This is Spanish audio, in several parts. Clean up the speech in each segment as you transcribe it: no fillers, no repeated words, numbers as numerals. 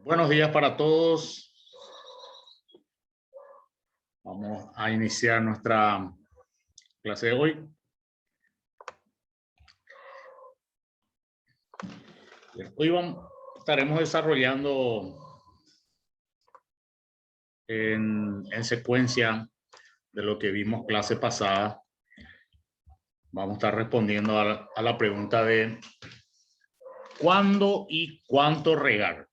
Buenos días para todos. Vamos a iniciar nuestra clase de hoy. Hoy estaremos desarrollando en secuencia de lo que vimos clase pasada. Vamos a estar respondiendo a la pregunta de ¿cuándo y cuánto regar?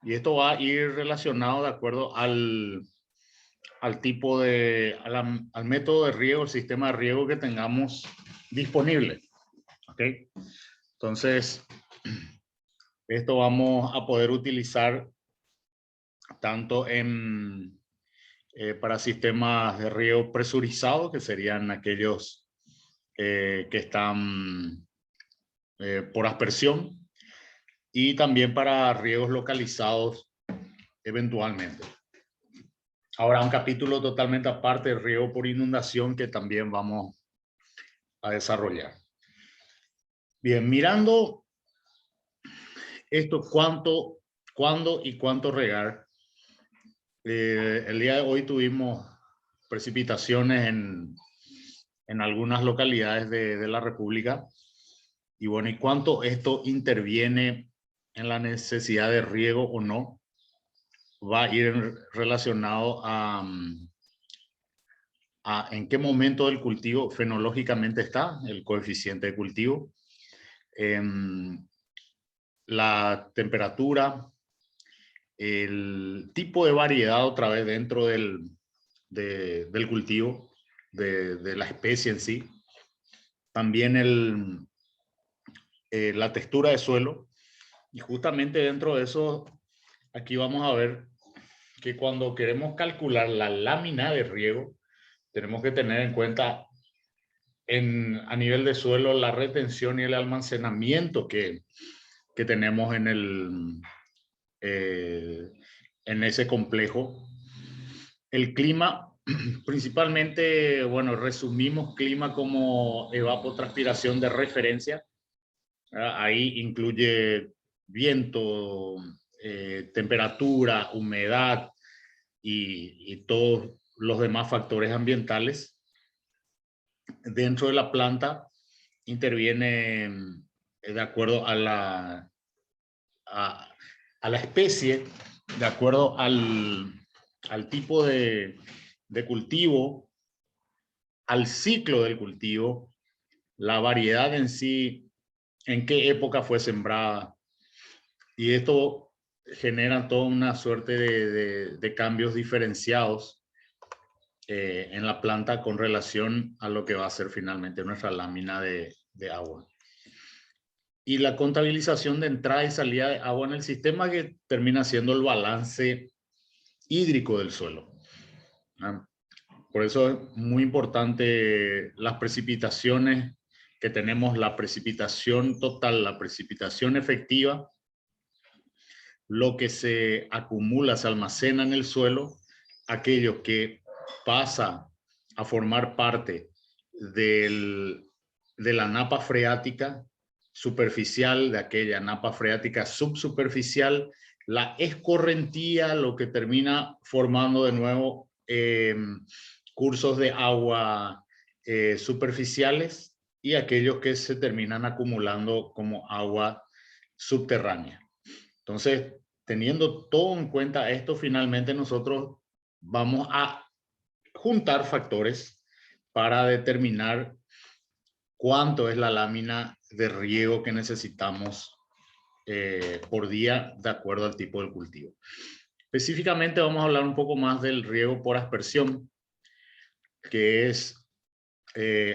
Y esto va a ir relacionado de acuerdo al tipo al método de riego, el sistema de riego que tengamos disponible. ¿Ok? Entonces, esto vamos a poder utilizar tanto para sistemas de riego presurizado, que serían aquellos que están por aspersión, y también para riegos localizados eventualmente. Ahora, un capítulo totalmente aparte de riego por inundación que también vamos a desarrollar. Bien, mirando esto, cuándo y cuánto regar. El día de hoy tuvimos precipitaciones en algunas localidades de la República. Y bueno, ¿y cuánto esto interviene en la necesidad de riego o no? Va a ir relacionado a en qué momento del cultivo fenológicamente está el coeficiente de cultivo, la temperatura, el tipo de variedad otra vez dentro del cultivo, de la especie en sí, también la textura de suelo, y justamente dentro de eso aquí vamos a ver que cuando queremos calcular la lámina de riego tenemos que tener en cuenta a nivel de suelo la retención y el almacenamiento que tenemos en ese complejo. El clima, principalmente, bueno, resumimos clima como evapotranspiración de referencia. Ahí incluye viento, temperatura, humedad y todos los demás factores ambientales. Dentro de la planta interviene de acuerdo a la especie, de acuerdo al tipo de cultivo, al ciclo del cultivo, la variedad en sí, en qué época fue sembrada. Y esto genera toda una suerte de cambios diferenciados en la planta con relación a lo que va a ser finalmente nuestra lámina de agua. Y la contabilización de entrada y salida de agua en el sistema, que termina siendo el balance hídrico del suelo. Por eso es muy importante las precipitaciones que tenemos, la precipitación total, la precipitación efectiva, lo que se acumula, se almacena en el suelo, aquello que pasa a formar parte de la napa freática superficial, de aquella napa freática subsuperficial, la escorrentía, lo que termina formando de nuevo cursos de agua superficiales, y aquellos que se terminan acumulando como agua subterránea. Entonces, teniendo todo en cuenta esto, finalmente nosotros vamos a juntar factores para determinar cuánto es la lámina de riego que necesitamos por día de acuerdo al tipo del cultivo. Específicamente vamos a hablar un poco más del riego por aspersión, que es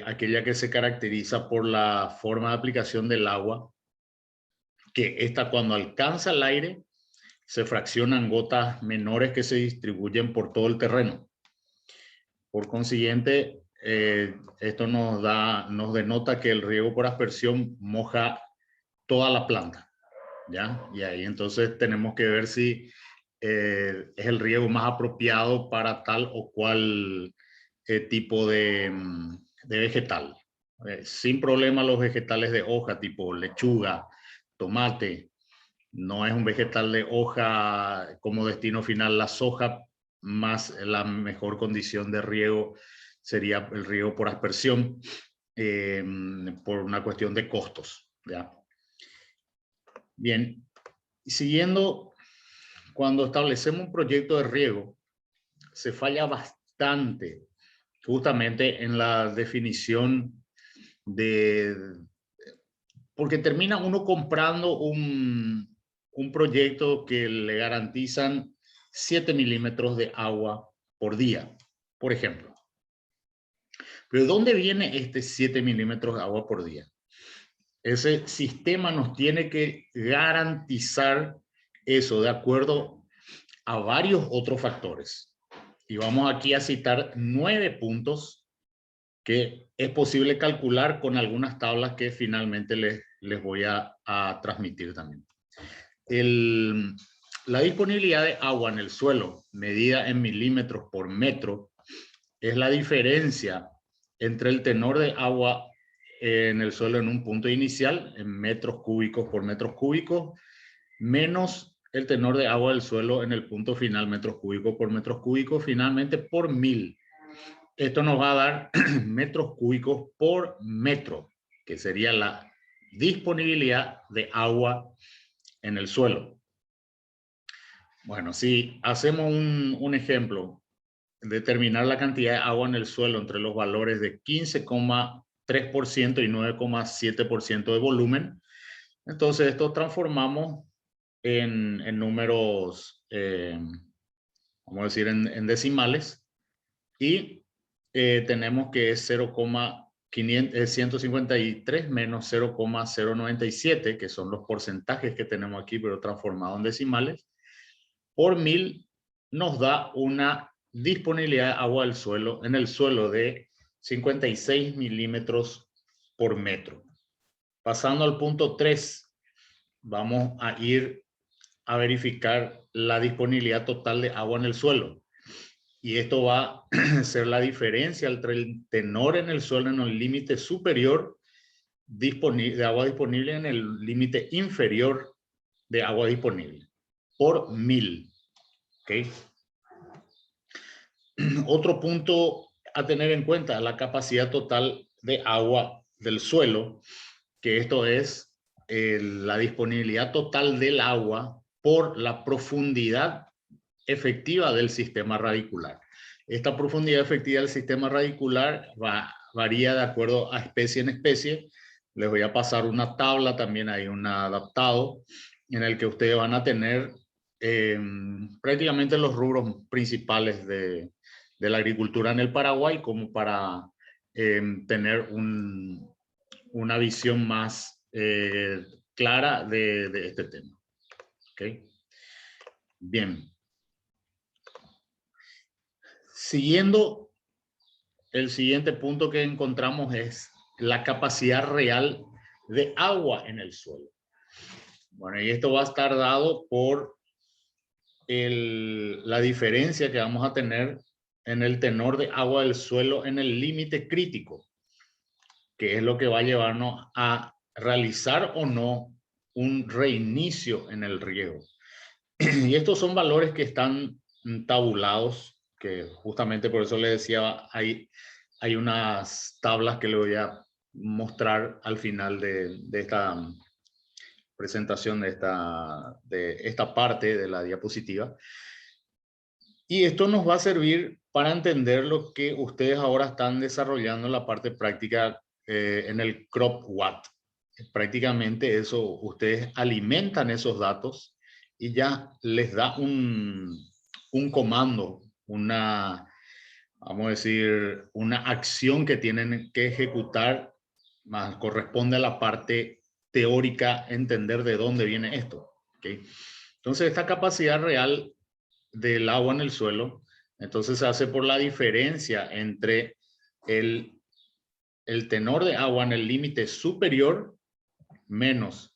aquella que se caracteriza por la forma de aplicación del agua, que esta cuando alcanza el aire se fraccionan gotas menores que se distribuyen por todo el terreno. Por consiguiente, esto nos denota que el riego por aspersión moja toda la planta, ¿ya? Y ahí entonces tenemos que ver si es el riego más apropiado para tal o cual tipo de vegetal. Sin problema los vegetales de hoja tipo lechuga, tomate, No es un vegetal de hoja como destino final la soja, más la mejor condición de riego sería el riego por aspersión, por una cuestión de costos, ¿ya? Bien, siguiendo, cuando establecemos un proyecto de riego, se falla bastante justamente en la definición porque termina uno comprando un proyecto que le garantizan 7 milímetros de agua por día, por ejemplo. Pero ¿de dónde viene este 7 milímetros de agua por día? Ese sistema nos tiene que garantizar eso de acuerdo a varios otros factores. Y vamos aquí a citar 9 puntos que es posible calcular con algunas tablas que finalmente les voy a transmitir también. La disponibilidad de agua en el suelo, medida en milímetros por metro, es la diferencia entre el tenor de agua en el suelo en un punto inicial, en metros cúbicos por metros cúbicos, menos el tenor de agua del suelo en el punto final, metros cúbicos por metros cúbicos, finalmente por 1000. Esto nos va a dar metros cúbicos por metro, que sería la disponibilidad de agua en el suelo. Bueno, si hacemos un ejemplo, determinar la cantidad de agua en el suelo entre los valores de 15,3% y 9,7% de volumen, entonces esto transformamos en números, vamos a decir en decimales, y tenemos que es 153 menos 0,097, que son los porcentajes que tenemos aquí, pero transformado en decimales, por 1000 nos da una disponibilidad de agua del suelo, en el suelo de 56 milímetros por metro. Pasando al punto 3, vamos a ir a verificar la disponibilidad total de agua en el suelo. Y esto va a ser la diferencia entre el tenor en el suelo en el límite superior de agua disponible en el límite inferior de agua disponible por 1000. ¿Okay? Otro punto a tener en cuenta, la capacidad total de agua del suelo, que esto es la disponibilidad total del agua por la profundidad efectiva del sistema radicular. Esta profundidad efectiva del sistema radicular varía de acuerdo a especie en especie. Les voy a pasar una tabla, también hay un adaptado, en el que ustedes van a tener prácticamente los rubros principales de la agricultura en el Paraguay, como para tener una visión más clara de este tema. ¿Okay? Bien. Siguiendo, el siguiente punto que encontramos es la capacidad real de agua en el suelo. Bueno, y esto va a estar dado por la diferencia que vamos a tener en el tenor de agua del suelo en el límite crítico, que es lo que va a llevarnos a realizar o no un reinicio en el riego. Y estos son valores que están tabulados, que justamente por eso les decía, hay unas tablas que le voy a mostrar al final de esta presentación, de esta parte de la diapositiva. Y esto nos va a servir para entender lo que ustedes ahora están desarrollando en la parte práctica en el Crop Watt. Prácticamente eso, ustedes alimentan esos datos y ya les da un comando, vamos a decir, una acción que tienen que ejecutar, más corresponde a la parte teórica, entender de dónde viene esto. ¿Okay? Entonces, esta capacidad real del agua en el suelo, entonces se hace por la diferencia entre el tenor de agua en el límite superior menos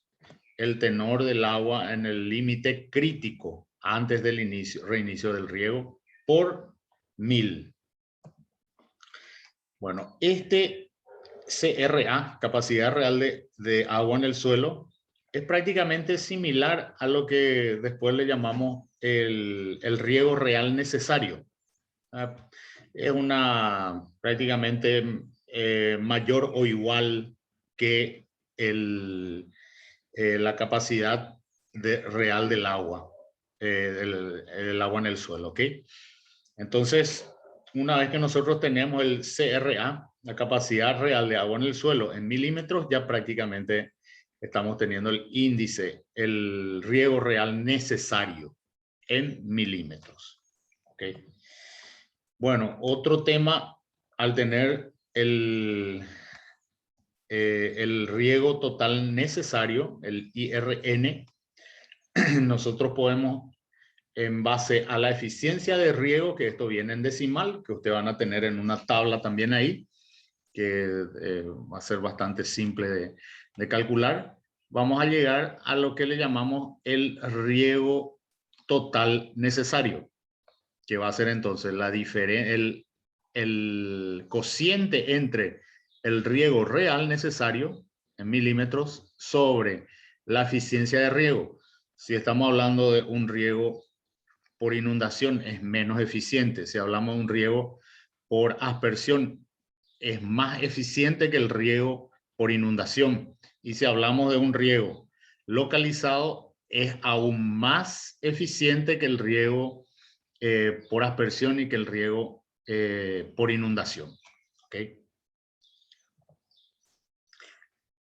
el tenor del agua en el límite crítico antes del reinicio del riego por 1000. Bueno, este CRA, capacidad real de agua en el suelo, es prácticamente similar a lo que después le llamamos el riego real necesario. Es prácticamente mayor o igual que la capacidad real del agua, el agua en el suelo, ¿ok? Entonces, una vez que nosotros tenemos el CRA, la capacidad real de agua en el suelo en milímetros, ya prácticamente estamos teniendo el índice, el riego real necesario en milímetros, ¿ok? Bueno, otro tema, al tener el riego total necesario, el IRN, nosotros podemos, en base a la eficiencia de riego, que esto viene en decimal, que ustedes van a tener en una tabla también ahí, que va a ser bastante simple de calcular, vamos a llegar a lo que le llamamos el riego total necesario, que va a ser entonces el cociente entre el riego real necesario en milímetros sobre la eficiencia de riego. Si estamos hablando de un riego por inundación, es menos eficiente. Si hablamos de un riego por aspersión, es más eficiente que el riego por inundación. Y si hablamos de un riego localizado, es aún más eficiente que el riego por aspersión y que el riego por inundación. ¿Okay?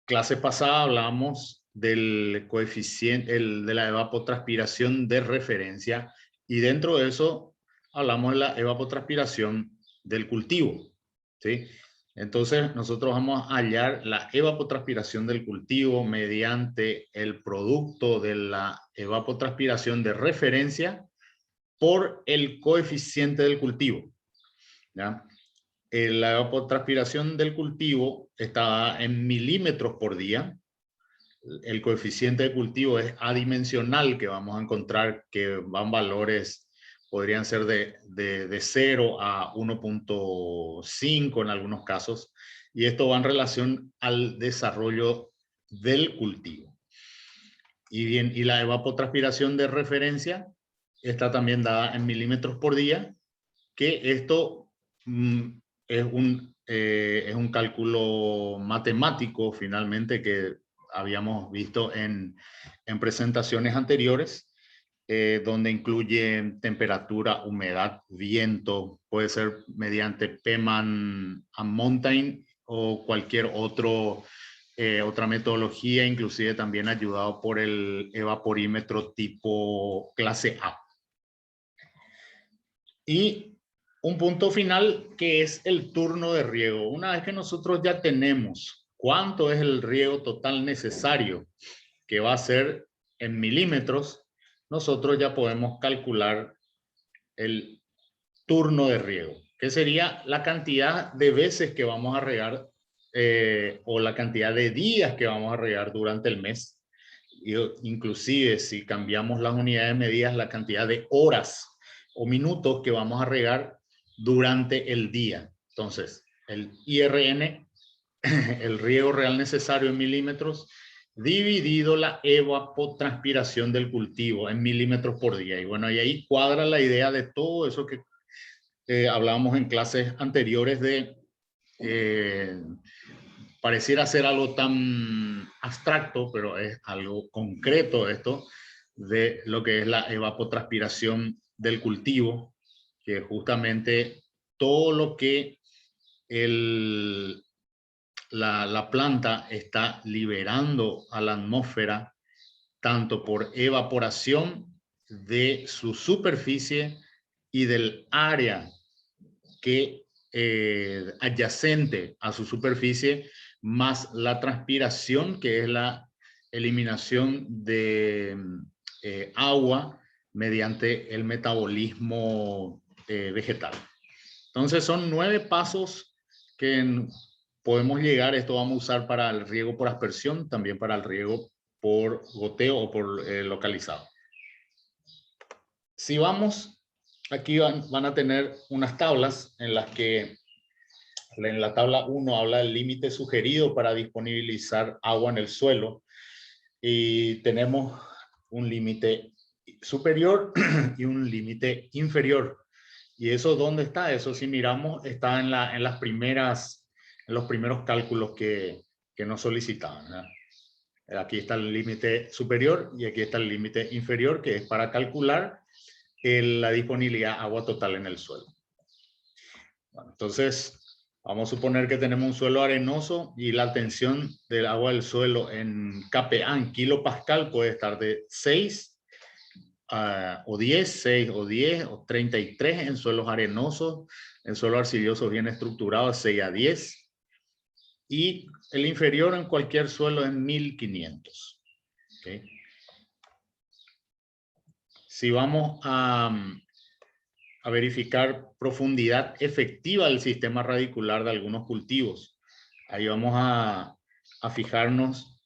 Clase pasada hablamos del coeficiente, de la evapotranspiración de referencia, y dentro de eso hablamos de la evapotranspiración del cultivo, ¿sí? Entonces nosotros vamos a hallar la evapotranspiración del cultivo mediante el producto de la evapotranspiración de referencia por el coeficiente del cultivo, ¿ya? La evapotranspiración del cultivo está en milímetros por día. El coeficiente de cultivo es adimensional, que vamos a encontrar que van valores, podrían ser de 0 a 1.5 en algunos casos, y esto va en relación al desarrollo del cultivo. Y la evapotranspiración de referencia está también dada en milímetros por día, que esto es un cálculo matemático finalmente que habíamos visto en presentaciones anteriores, donde incluye temperatura, humedad, viento, puede ser mediante Peman and Mountain o cualquier otra metodología, inclusive también ayudado por el evaporímetro tipo clase A. Y un punto final, que es el turno de riego. Una vez que nosotros ya tenemos cuánto es el riego total necesario, que va a ser en milímetros, nosotros ya podemos calcular el turno de riego, que sería la cantidad de veces que vamos a regar o la cantidad de días que vamos a regar durante el mes. Inclusive si cambiamos las unidades medidas, la cantidad de horas o minutos que vamos a regar durante el día. Entonces, el IRN, el riego real necesario en milímetros, dividido la evapotranspiración del cultivo en milímetros por día. Y bueno, y ahí cuadra la idea de todo eso que hablábamos en clases anteriores de pareciera ser algo tan abstracto, pero es algo concreto esto de lo que es la evapotranspiración del cultivo, que justamente todo lo que la planta está liberando a la atmósfera, tanto por evaporación de su superficie y del área que adyacente a su superficie, más la transpiración, que es la eliminación de agua mediante el metabolismo vegetal. Entonces son 9 pasos que podemos llegar. Esto vamos a usar para el riego por aspersión, también para el riego por goteo o por localizado. Si vamos, aquí van a tener unas tablas en las que en la tabla 1 habla del límite sugerido para disponibilizar agua en el suelo. y tenemos un límite superior y un límite inferior. ¿Y eso dónde está? Eso, si miramos, está en los primeros cálculos que nos solicitaban, ¿verdad? Aquí está el límite superior y aquí está el límite inferior, que es para calcular la disponibilidad de agua total en el suelo. Bueno, entonces, vamos a suponer que tenemos un suelo arenoso y la tensión del agua del suelo en kPa, en kilopascal, puede estar de 6 o 10, 6 o 10 o 33 en suelos arenosos, en suelos arcillosos bien estructurados, 6 a 10. Y el inferior en cualquier suelo en 1500. ¿Okay? Si vamos a verificar profundidad efectiva del sistema radicular de algunos cultivos, ahí vamos a fijarnos,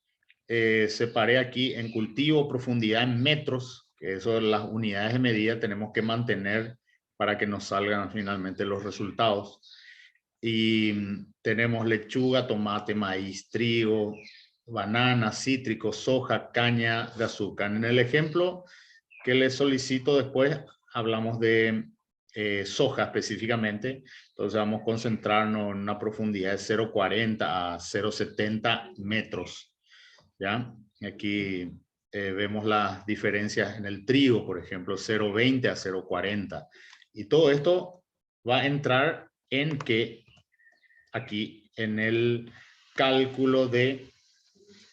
separé aquí en cultivo, profundidad en metros, que eso las unidades de medida tenemos que mantener para que nos salgan finalmente los resultados. Y tenemos lechuga, tomate, maíz, trigo, banana, cítricos, soja, caña de azúcar. En el ejemplo que les solicito después, hablamos de soja específicamente. Entonces vamos a concentrarnos en una profundidad de 0,40 a 0,70 metros. ¿Ya? Aquí vemos las diferencias en el trigo, por ejemplo, 0,20 a 0,40. Y todo esto va a entrar en que aquí en el cálculo de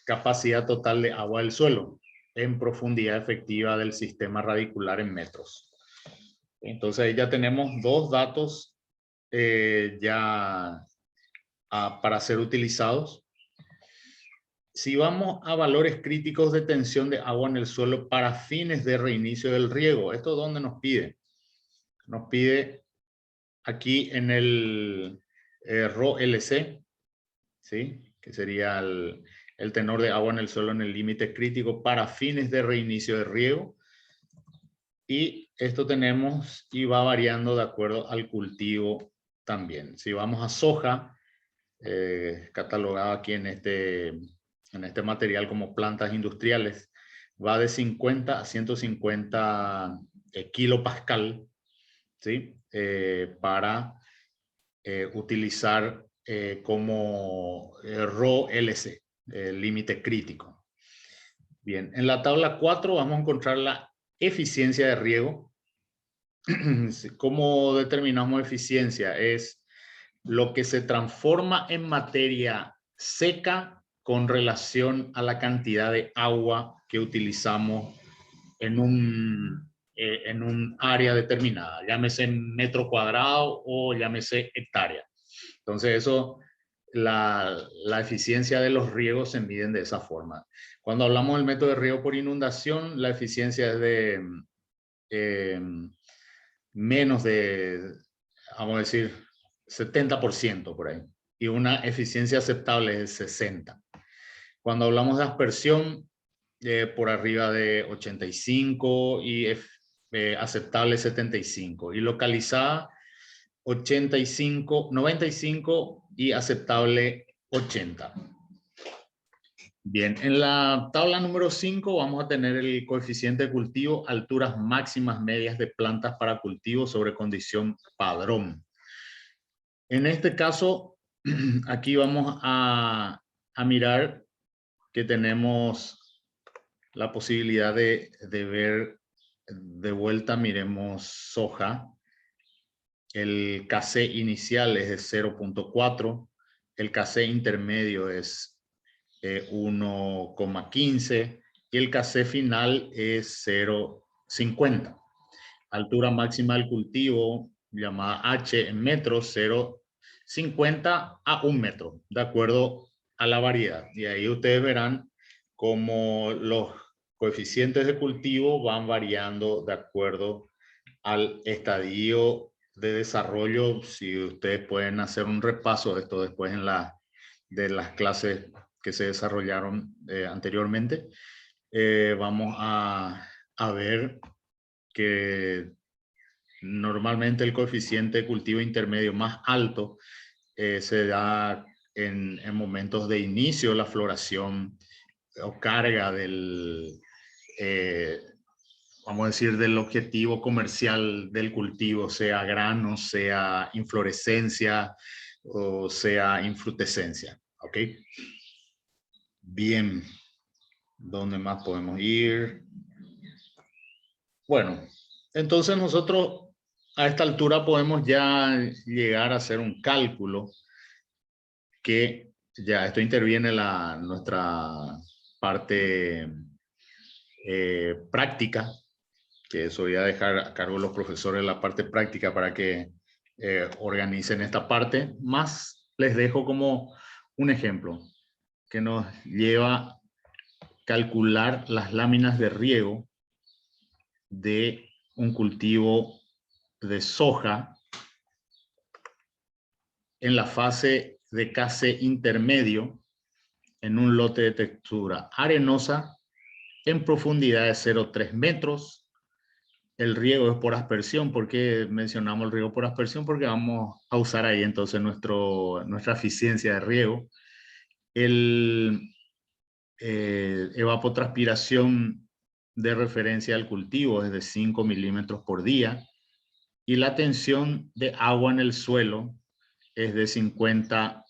capacidad total de agua del suelo en profundidad efectiva del sistema radicular en metros. Entonces ahí ya tenemos dos datos para ser utilizados. Si vamos a valores críticos de tensión de agua en el suelo para fines de reinicio del riego, ¿esto dónde nos pide? Nos pide aquí en el ROLC, ¿sí? Que sería el tenor de agua en el suelo en el límite crítico para fines de reinicio de riego. Y esto tenemos y va variando de acuerdo al cultivo también. Si vamos a soja, catalogado aquí en este material como plantas industriales, va de 50 a 150 kilopascal, ¿sí? Para utilizar como ROLC, el límite crítico. Bien, en la tabla 4 vamos a encontrar la eficiencia de riego. ¿Cómo determinamos eficiencia? Es lo que se transforma en materia seca con relación a la cantidad de agua que utilizamos en un área determinada, llámese metro cuadrado o llámese hectárea. Entonces eso, la eficiencia de los riegos se miden de esa forma. Cuando hablamos del método de riego por inundación, la eficiencia es de menos de, vamos a decir, 70% por ahí. Y una eficiencia aceptable es 60%. Cuando hablamos de aspersión, por arriba de 85 y aceptable 75. Y localizada 85, 95 y aceptable 80. Bien, en la tabla número 5 vamos a tener el coeficiente de cultivo, alturas máximas medias de plantas para cultivo sobre condición padrón. En este caso, aquí vamos a mirar que tenemos la posibilidad de ver de vuelta, miremos soja. El KC inicial es de 0,4, el KC intermedio es 1,15 y el KC final es 0,50. Altura máxima del cultivo, llamada H en metros, 0,50 a 1 metro, de acuerdo a la variedad. Y ahí ustedes verán cómo los coeficientes de cultivo van variando de acuerdo al estadio de desarrollo. Si ustedes pueden hacer un repaso de esto después de las clases que se desarrollaron anteriormente, vamos a ver que normalmente el coeficiente de cultivo intermedio más alto se da en momentos de inicio de la floración o carga del, vamos a decir, del objetivo comercial del cultivo, sea grano, sea inflorescencia o sea infrutescencia. ¿Ok? Bien. ¿Dónde más podemos ir? Bueno, entonces nosotros a esta altura podemos ya llegar a hacer un cálculo que ya esto interviene en nuestra parte práctica, que eso voy a dejar a cargo de los profesores la parte práctica para que organicen esta parte. Más les dejo como un ejemplo que nos lleva a calcular las láminas de riego de un cultivo de soja en la fase de case intermedio en un lote de textura arenosa en profundidad de 0,3 metros. El riego es por aspersión. ¿Por qué mencionamos el riego por aspersión? Porque vamos a usar ahí entonces nuestra eficiencia de riego. El evapotranspiración de referencia al cultivo es de 5 milímetros por día y la tensión de agua en el suelo es de 50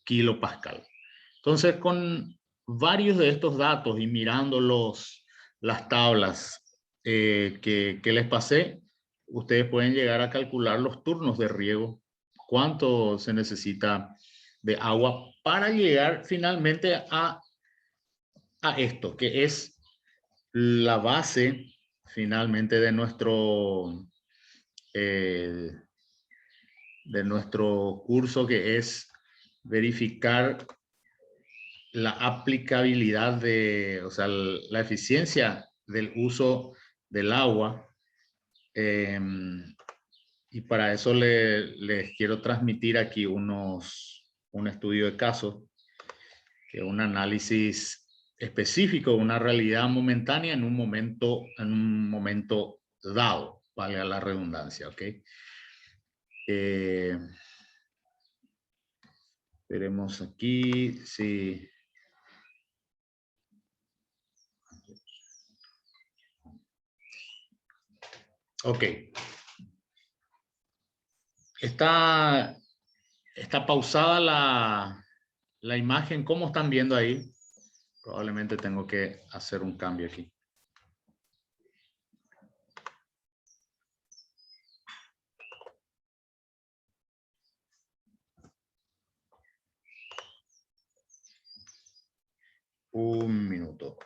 kilopascal. Entonces, con varios de estos datos y mirando las tablas que les pasé, ustedes pueden llegar a calcular los turnos de riego, cuánto se necesita de agua para llegar finalmente a esto, que es la base finalmente eh, de nuestro curso, que es verificar la aplicabilidad o sea, la eficiencia del uso del agua. Y para eso les quiero transmitir aquí un estudio de caso, que es un análisis específico, una realidad momentánea en un momento dado, valga la redundancia, ¿ok? Veremos aquí si... Ok. Está pausada la imagen. ¿Cómo están viendo ahí? Probablemente tengo que hacer un cambio aquí. Un minuto.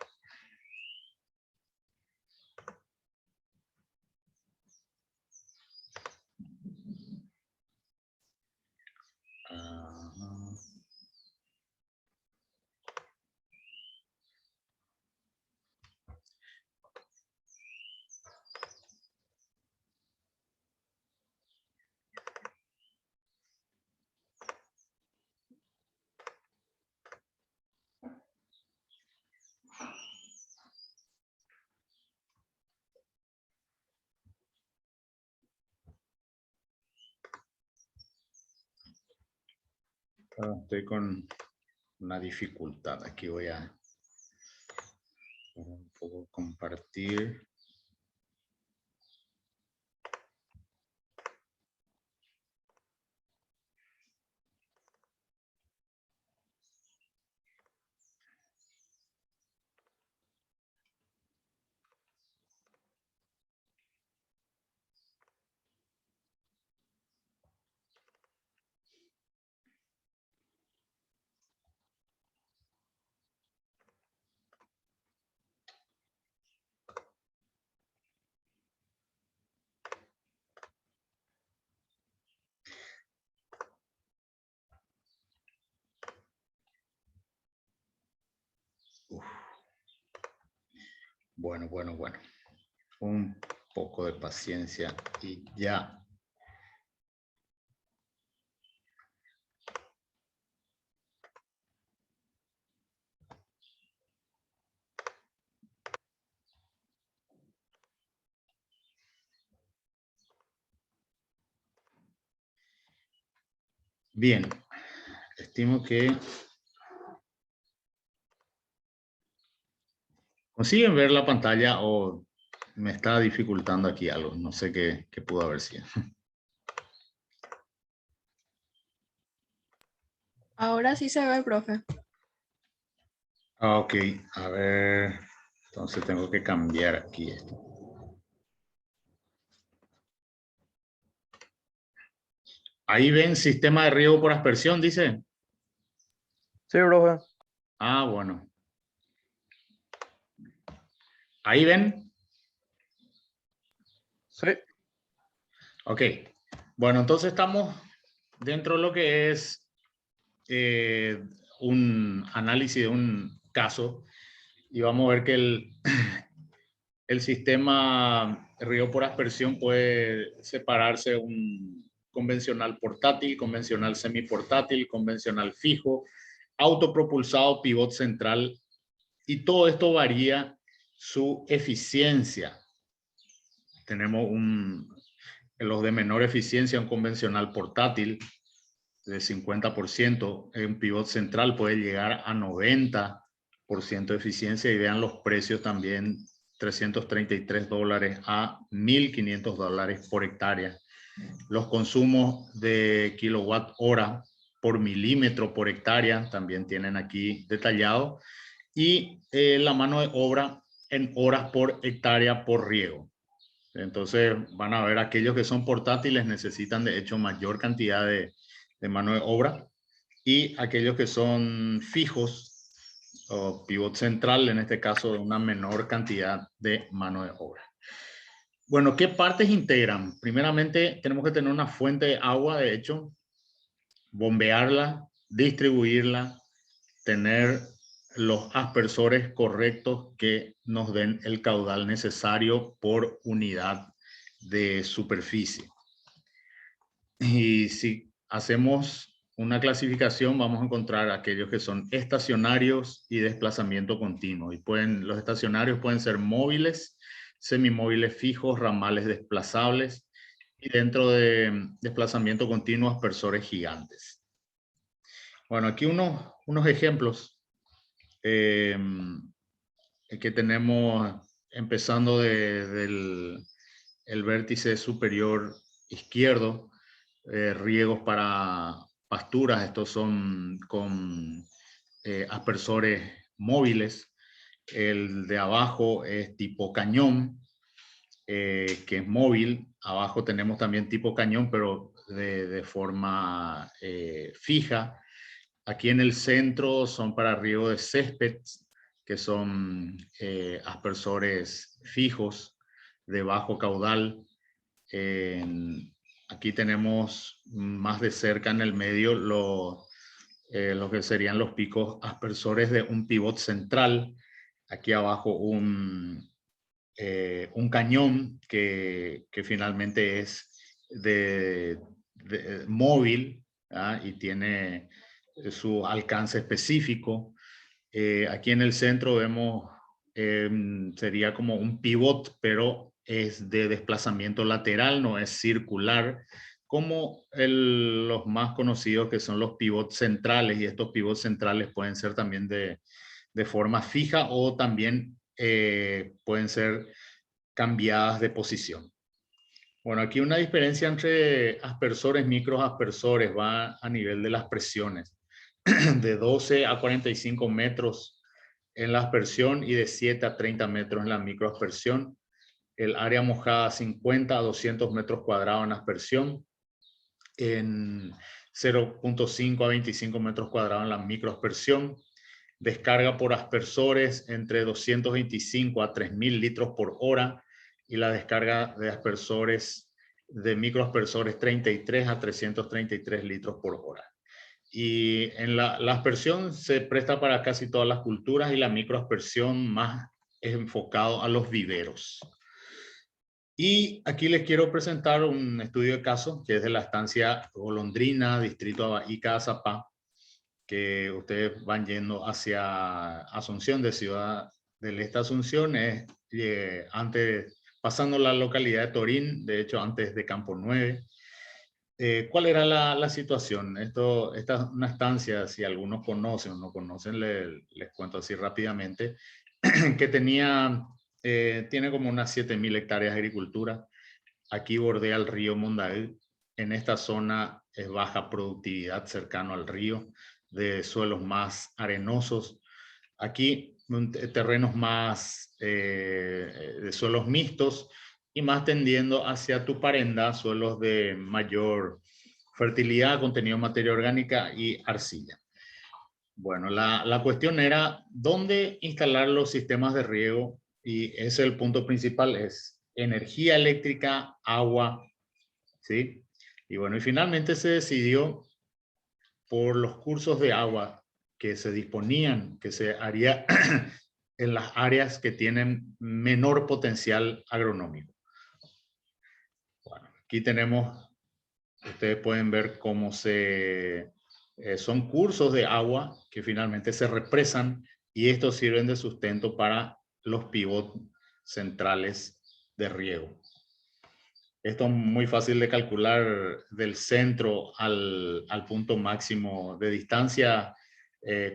Estoy con una dificultad. Aquí voy a un poco compartir. Uf. Bueno. Un poco de paciencia y ya. Bien. Estimo que ¿Consiguen ver la pantalla o me está dificultando aquí algo? No sé qué pudo haber sido. Ahora sí se ve, profe. Ok, a ver. Entonces tengo que cambiar aquí esto. Ahí ven sistema de riego por aspersión, dice. Sí, profe. Ah, bueno. Ahí ven. Sí. Ok. Bueno, entonces estamos dentro de lo que es un análisis de un caso y vamos a ver que el sistema riego por aspersión puede separarse un convencional portátil, convencional semiportátil, convencional fijo, autopropulsado, pivot central, y todo esto varía su eficiencia. Tenemos los de menor eficiencia, un convencional portátil de 50%, un pivot central puede llegar a 90% de eficiencia, y vean los precios también, $333 a $1,500 por hectárea. Los consumos de kilowatt hora por milímetro por hectárea también tienen aquí detallado, y la mano de obra en horas por hectárea por riego. Entonces van a ver, aquellos que son portátiles necesitan de hecho mayor cantidad de mano de obra, y aquellos que son fijos o pivot central, en este caso, de una menor cantidad de mano de obra. Bueno, ¿qué partes integran? Primeramente tenemos que tener una fuente de agua, de hecho, bombearla, distribuirla, tener los aspersores correctos que nos den el caudal necesario por unidad de superficie. Y si hacemos una clasificación, vamos a encontrar aquellos que son estacionarios y desplazamiento continuo. Y los estacionarios pueden ser móviles, semimóviles fijos, ramales desplazables, y dentro de desplazamiento continuo, aspersores gigantes. Bueno, aquí unos ejemplos que tenemos, empezando del el vértice superior izquierdo. Riegos para pasturas, estos son con aspersores móviles. El de abajo es tipo cañón, que es móvil. Abajo tenemos también tipo cañón, pero de forma fija. Aquí en el centro son para riego de césped, que son aspersores fijos de bajo caudal. Aquí tenemos más de cerca en el medio lo que serían los picos aspersores de un pivot central. Aquí abajo un cañón que finalmente es móvil, ¿ah? Y tiene su alcance específico. Aquí en el centro vemos, sería como un pivot, pero es de desplazamiento lateral, no es circular, como los más conocidos, que son los pivots centrales, y estos pivots centrales pueden ser también de forma fija, o también pueden ser cambiadas de posición. Bueno, aquí una diferencia entre aspersores, microaspersores, va a nivel de las presiones, de 12 a 45 metros en la aspersión y de 7 a 30 metros en la microaspersión. El área mojada 50 a 200 metros cuadrados en aspersión, en 0.5 a 25 metros cuadrados en la microaspersión. Descarga por aspersores entre 225 a 3.000 litros por hora, y la descarga de aspersores, de microaspersores, 33 a 333 litros por hora. Y en la aspersión se presta para casi todas las culturas, y la microaspersión más es enfocado a los viveros. Y aquí les quiero presentar un estudio de caso que es de la estancia Golondrina, distrito Ica, Azapá, que ustedes van yendo hacia Asunción, de Ciudad del Este Asunción, antes, pasando la localidad de Torín, de hecho antes de Campo 9. ¿Cuál era la situación? Esta es una estancia, si algunos conocen o no conocen, les cuento así rápidamente. que tiene como unas 7.000 hectáreas de agricultura. Aquí bordea el río Mondaú. En esta zona es baja productividad cercano al río, de suelos más arenosos. Aquí terrenos más de suelos mixtos y más tendiendo hacia Tuparenda, suelos de mayor fertilidad, contenido de materia orgánica y arcilla. Bueno, la cuestión era dónde instalar los sistemas de riego, y ese es el punto principal, es energía eléctrica, agua, ¿sí? Y bueno, y finalmente se decidió por los cursos de agua que se disponían, que se haría en las áreas que tienen menor potencial agronómico. Bueno, aquí tenemos, ustedes pueden ver cómo son cursos de agua que finalmente se represan, y estos sirven de sustento para los pivots centrales de riego. Esto es muy fácil de calcular del centro al punto máximo de distancia,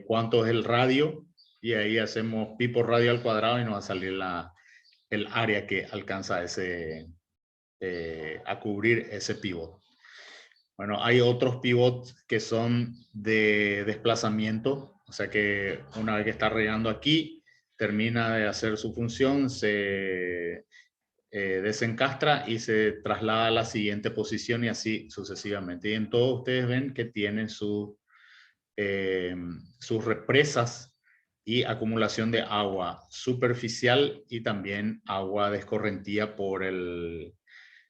cuánto es el radio, y ahí hacemos pi por radio al cuadrado y nos va a salir el área que alcanza a cubrir ese pivot. Bueno, hay otros pivots que son de desplazamiento, o sea que una vez que está regando aquí, termina de hacer su función, se desencastra y se traslada a la siguiente posición, y así sucesivamente. Y en todo ustedes ven que tienen sus represas y acumulación de agua superficial y también agua de escorrentía por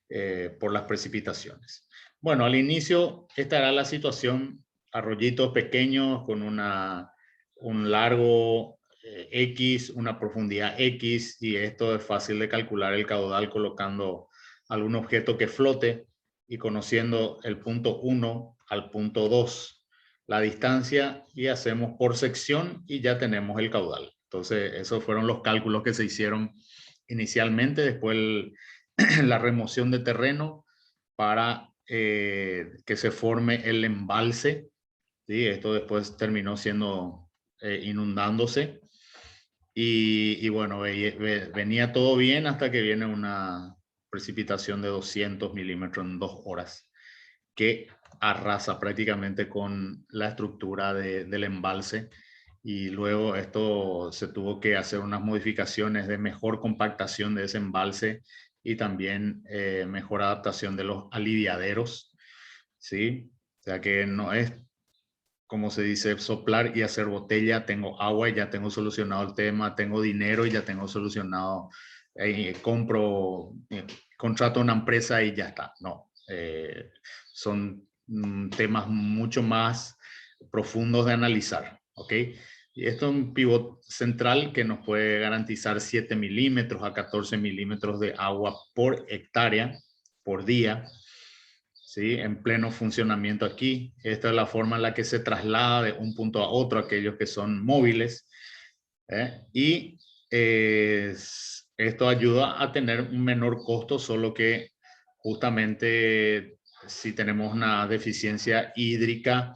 las precipitaciones. Bueno, al inicio esta era la situación: arroyitos pequeños con un largo X, una profundidad X, y esto es fácil de calcular el caudal colocando algún objeto que flote y conociendo el punto 1 al punto 2 la distancia, y hacemos por sección y ya tenemos el caudal. Entonces esos fueron los cálculos que se hicieron inicialmente. Después la remoción de terreno para que se forme el embalse, ¿sí? Esto después terminó siendo inundándose, y bueno, venía todo bien hasta que viene una precipitación de 200 milímetros en 2 horas que arrasa prácticamente con la estructura del embalse. Y luego esto se tuvo que hacer unas modificaciones de mejor compactación de ese embalse y también mejor adaptación de los aliviaderos, ¿sí? O sea que no es, como se dice, soplar y hacer botella. Tengo agua y ya tengo solucionado el tema, tengo dinero y ya tengo solucionado, contrato una empresa y ya está. No, son temas mucho más profundos de analizar, ¿ok? Y esto es un pivot central que nos puede garantizar 7 milímetros a 14 milímetros de agua por hectárea por día, ¿sí? En pleno funcionamiento aquí. Esta es la forma en la que se traslada de un punto a otro aquellos que son móviles, y esto ayuda a tener un menor costo, solo que justamente si tenemos una deficiencia hídrica,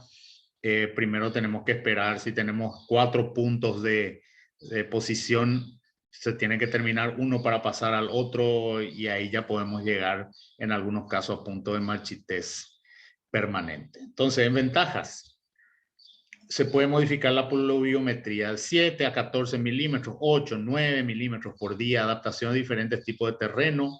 primero tenemos que esperar. Si tenemos 4 puntos de posición, se tiene que terminar uno para pasar al otro, y ahí ya podemos llegar en algunos casos a punto de marchitez permanente. Entonces, en ventajas, se puede modificar la pluviometría de 7 a 14 milímetros, 8, 9 milímetros por día, adaptación a diferentes tipos de terreno.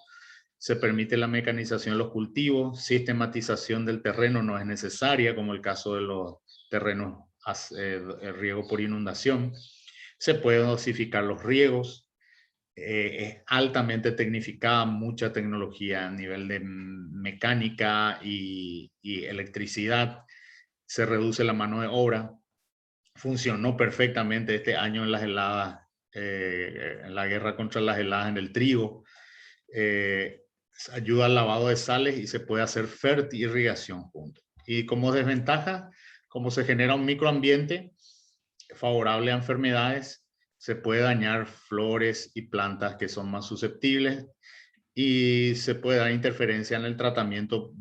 Se permite la mecanización de los cultivos, sistematización del terreno no es necesaria, como el caso de los terrenos riego por inundación. Se puede dosificar los riegos, es altamente tecnificada, mucha tecnología a nivel de mecánica y electricidad. Se reduce la mano de obra. Funcionó perfectamente este año en las heladas, en la guerra contra las heladas en el trigo. Ayuda al lavado de sales y se puede hacer fertirrigación junto. Y como desventaja, como se genera un microambiente favorable a enfermedades, se puede dañar flores y plantas que son más susceptibles, y se puede dar interferencia en el tratamiento